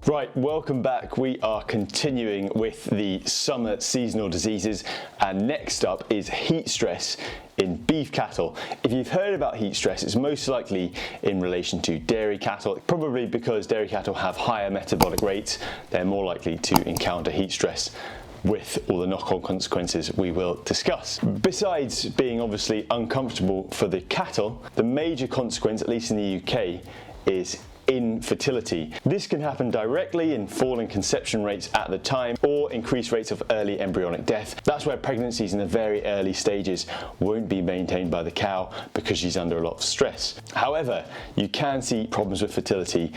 Right, welcome back. We are continuing with the summer seasonal diseases, and next up is heat stress in beef cattle. If you've heard about heat stress, it's most likely in relation to dairy cattle, probably because dairy cattle have higher metabolic rates. They're more likely to encounter heat stress with all the knock-on consequences we will discuss. Besides being obviously uncomfortable for the cattle, the major consequence, at least in the UK, is infertility. This can happen directly in falling conception rates at the time or increased rates of early embryonic death. That's where pregnancies in the very early stages won't be maintained by the cow because she's under a lot of stress. However, you can see problems with fertility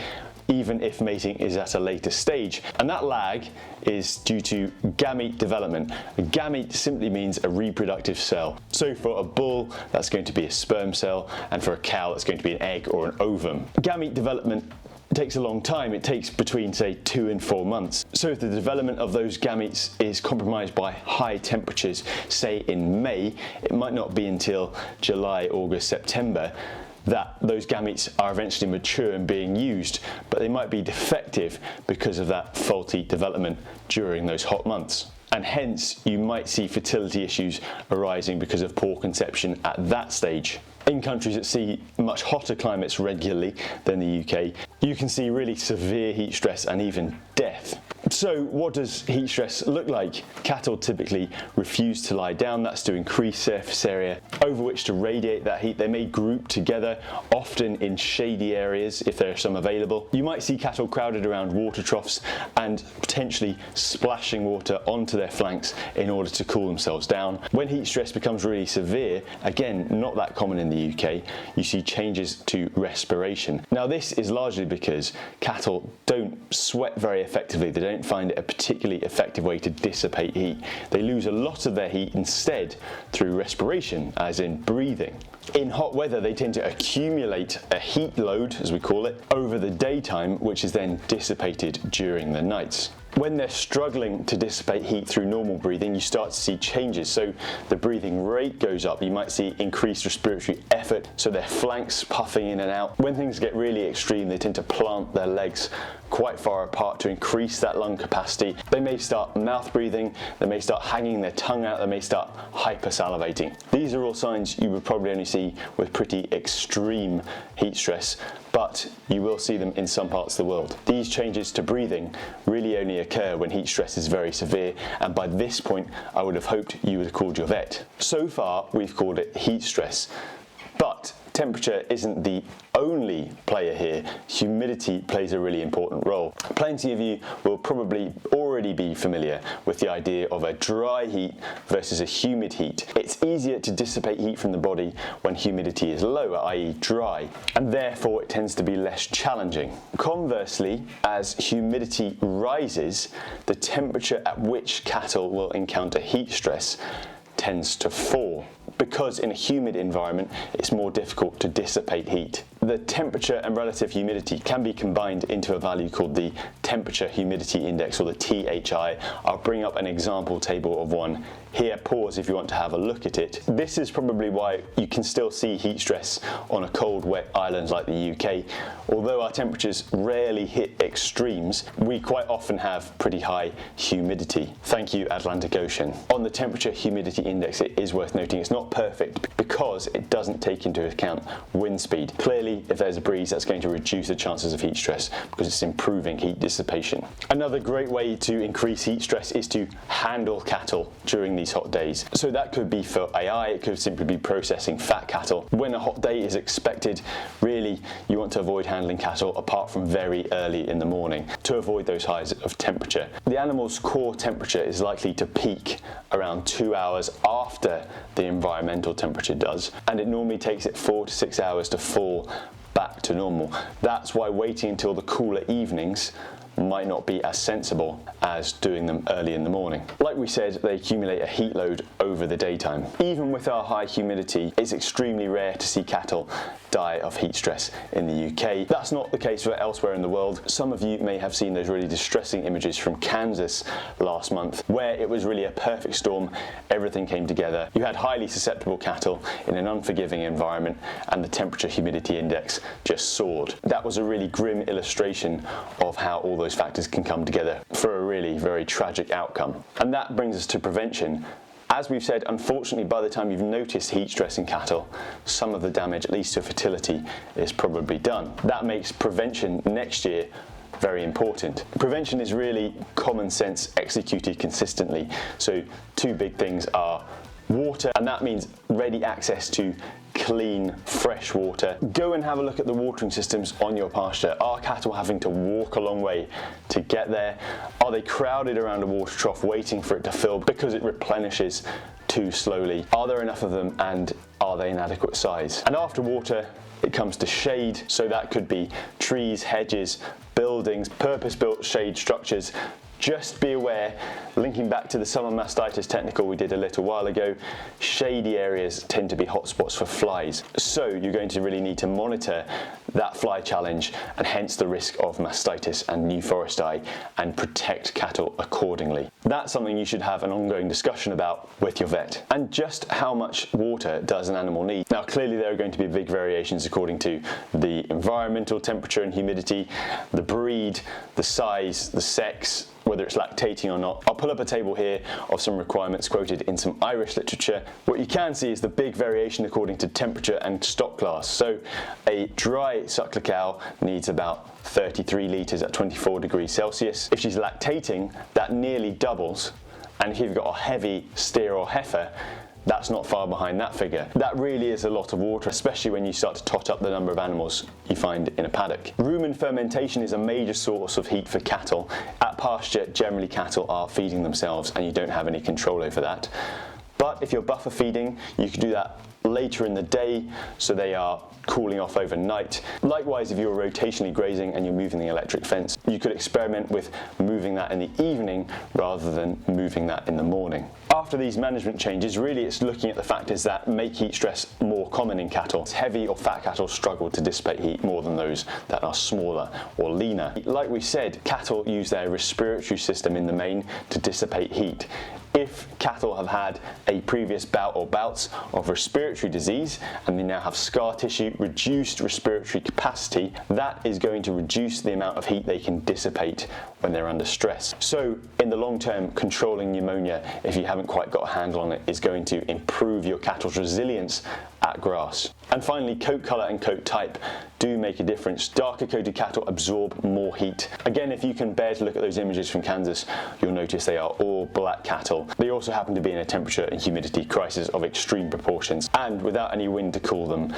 even if mating is at a later stage, and that lag is due to gamete development. A gamete simply means a reproductive cell. So for a bull, that's going to be a sperm cell, and for a cow, that's going to be an egg or an ovum. Gamete development takes a long time. It takes between, say, 2 and 4 months. So if the development of those gametes is compromised by high temperatures, say in May, it might not be until July, August, September that those gametes are eventually mature and being used, but they might be defective because of that faulty development during those hot months. And hence, you might see fertility issues arising because of poor conception at that stage. In countries that see much hotter climates regularly than the UK, you can see really severe heat stress and even death. So what does heat stress look like? Cattle typically refuse to lie down. That's to increase surface area over which to radiate that heat. They may group together, often in shady areas if there are some available. You might see cattle crowded around water troughs and potentially splashing water onto their flanks in order to cool themselves down. When heat stress becomes really severe, again, not that common in the UK, you see changes to respiration. Now this is largely because cattle don't sweat very effectively. They don't find it a particularly effective way to dissipate heat. They lose a lot of their heat instead through respiration, as in breathing. In hot weather, they tend to accumulate a heat load, as we call it, over the daytime, which is then dissipated during the nights. When they're struggling to dissipate heat through normal breathing, you start to see changes. So the breathing rate goes up. You might see increased respiratory effort, so their flanks puffing in and out. When things get really extreme, they tend to plant their legs quite far apart to increase that lung capacity. They may start mouth breathing, they may start hanging their tongue out, they may start hypersalivating. These are all signs you would probably only see with pretty extreme heat stress, but you will see them in some parts of the world. These changes to breathing really only occur when heat stress is very severe, and by this point I would have hoped you would have called your vet. So far we've called it heat stress, but temperature isn't the only player here. Humidity plays a really important role. Plenty of you will probably already be familiar with the idea of a dry heat versus a humid heat. It's easier to dissipate heat from the body when humidity is lower, i.e. dry, and therefore it tends to be less challenging. Conversely, as humidity rises, the temperature at which cattle will encounter heat stress tends to fall, because in a humid environment it's more difficult to dissipate heat. The temperature and relative humidity can be combined into a value called the temperature humidity index, or the THI. I'll bring up an example table of one here. Pause if you want to have a look at it. This is probably why you can still see heat stress on a cold, wet island like the UK. Although our temperatures rarely hit extremes, we quite often have pretty high humidity. Thank you, Atlantic Ocean. On the temperature humidity index, it is worth noting it's not perfect because it doesn't take into account wind speed. Clearly, if there's a breeze, that's going to reduce the chances of heat stress because it's improving heat dissipation. Another great way to increase heat stress is to handle cattle during these hot days. So that could be for AI, it could simply be processing fat cattle. When a hot day is expected, really you want to avoid handling cattle apart from very early in the morning to avoid those highs of temperature. The animal's core temperature is likely to peak around 2 hours after the environmental temperature does, and it normally takes it 4 to 6 hours to fall back to normal. That's why waiting until the cooler evenings might not be as sensible as doing them early in the morning. Like we said, they accumulate a heat load over the daytime. Even with our high humidity, it's extremely rare to see cattle die of heat stress in the UK. That's not the case for elsewhere in the world. Some of you may have seen those really distressing images from Kansas last month, where it was really a perfect storm. Everything came together. You had highly susceptible cattle in an unforgiving environment, and the temperature humidity index just soared. That was a really grim illustration of how all those factors can come together for a really very tragic outcome. And that brings us to prevention. As we've said, unfortunately, by the time you've noticed heat stress in cattle, some of the damage, at least to fertility, is probably done. That makes prevention next year very important. Prevention is really common sense executed consistently. So two big things are water, and that means ready access to clean, fresh water. Go and have a look at the watering systems on your pasture. Are cattle having to walk a long way to get there? Are they crowded around a water trough waiting for it to fill because it replenishes too slowly? Are there enough of them, and are they in adequate size? And after water, it comes to shade. So that could be trees, hedges, buildings, purpose-built shade structures. Just be aware, linking back to the summer mastitis technical we did a little while ago, shady areas tend to be hotspots for flies. So you're going to really need to monitor that fly challenge, and hence the risk of mastitis and new forest eye, and protect cattle accordingly. That's something you should have an ongoing discussion about with your vet. And just how much water does an animal need? Now clearly there are going to be big variations according to the environmental temperature and humidity, the breed, the size, the sex, whether it's lactating or not. I'll pull up a table here of some requirements quoted in some Irish literature. What you can see is the big variation according to temperature and stock class. So a dry suckler cow needs about 33 litres at 24 degrees Celsius. If she's lactating, that nearly doubles. And if you've got a heavy steer or heifer, that's not far behind that figure. That really is a lot of water, especially when you start to tot up the number of animals you find in a paddock. Rumen fermentation is a major source of heat for cattle. At pasture, generally cattle are feeding themselves and you don't have any control over that. But if you're buffer feeding, you can do that later in the day, so they are cooling off overnight. Likewise, if you're rotationally grazing and you're moving the electric fence, you could experiment with moving that in the evening rather than moving that in the morning. After these management changes, really it's looking at the factors that make heat stress more common in cattle. Heavy or fat cattle struggle to dissipate heat more than those that are smaller or leaner. Like we said, cattle use their respiratory system in the main to dissipate heat. If cattle have had a previous bout or bouts of respiratory disease and they now have scar tissue, reduced respiratory capacity, that is going to reduce the amount of heat they can dissipate when they're under stress. So in the long term, controlling pneumonia, if you haven't quite got a handle on it, is going to improve your cattle's resilience at grass. And finally, coat colour and coat type do make a difference. Darker coated cattle absorb more heat. Again, if you can bear to look at those images from Kansas, you'll notice they are all black cattle. They also happen to be in a temperature and humidity crisis of extreme proportions, and without any wind to cool them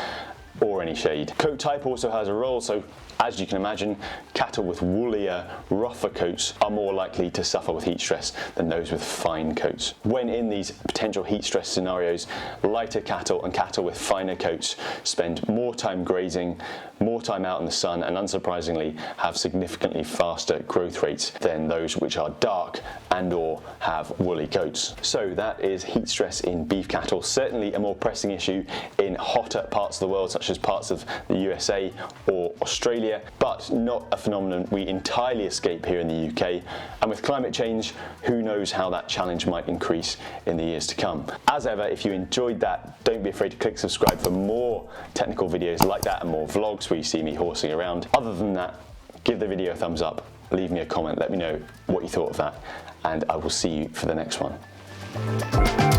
or any shade. Coat type also has a role, so as you can imagine, cattle with woollier, rougher coats are more likely to suffer with heat stress than those with fine coats. When in these potential heat stress scenarios, lighter cattle and cattle with finer coats spend more time grazing, more time out in the sun, and unsurprisingly have significantly faster growth rates than those which are dark and or have woolly coats. So that is heat stress in beef cattle, certainly a more pressing issue in hotter parts of the world, such as parts of the USA or Australia, but not a phenomenon we entirely escape here in the UK. And with climate change, who knows how that challenge might increase in the years to come. As ever, if you enjoyed that, don't be afraid to click subscribe for more technical videos like that and more vlogs where you see me horsing around. Other than that, give the video a thumbs up, leave me a comment, let me know what you thought of that, and I will see you for the next one.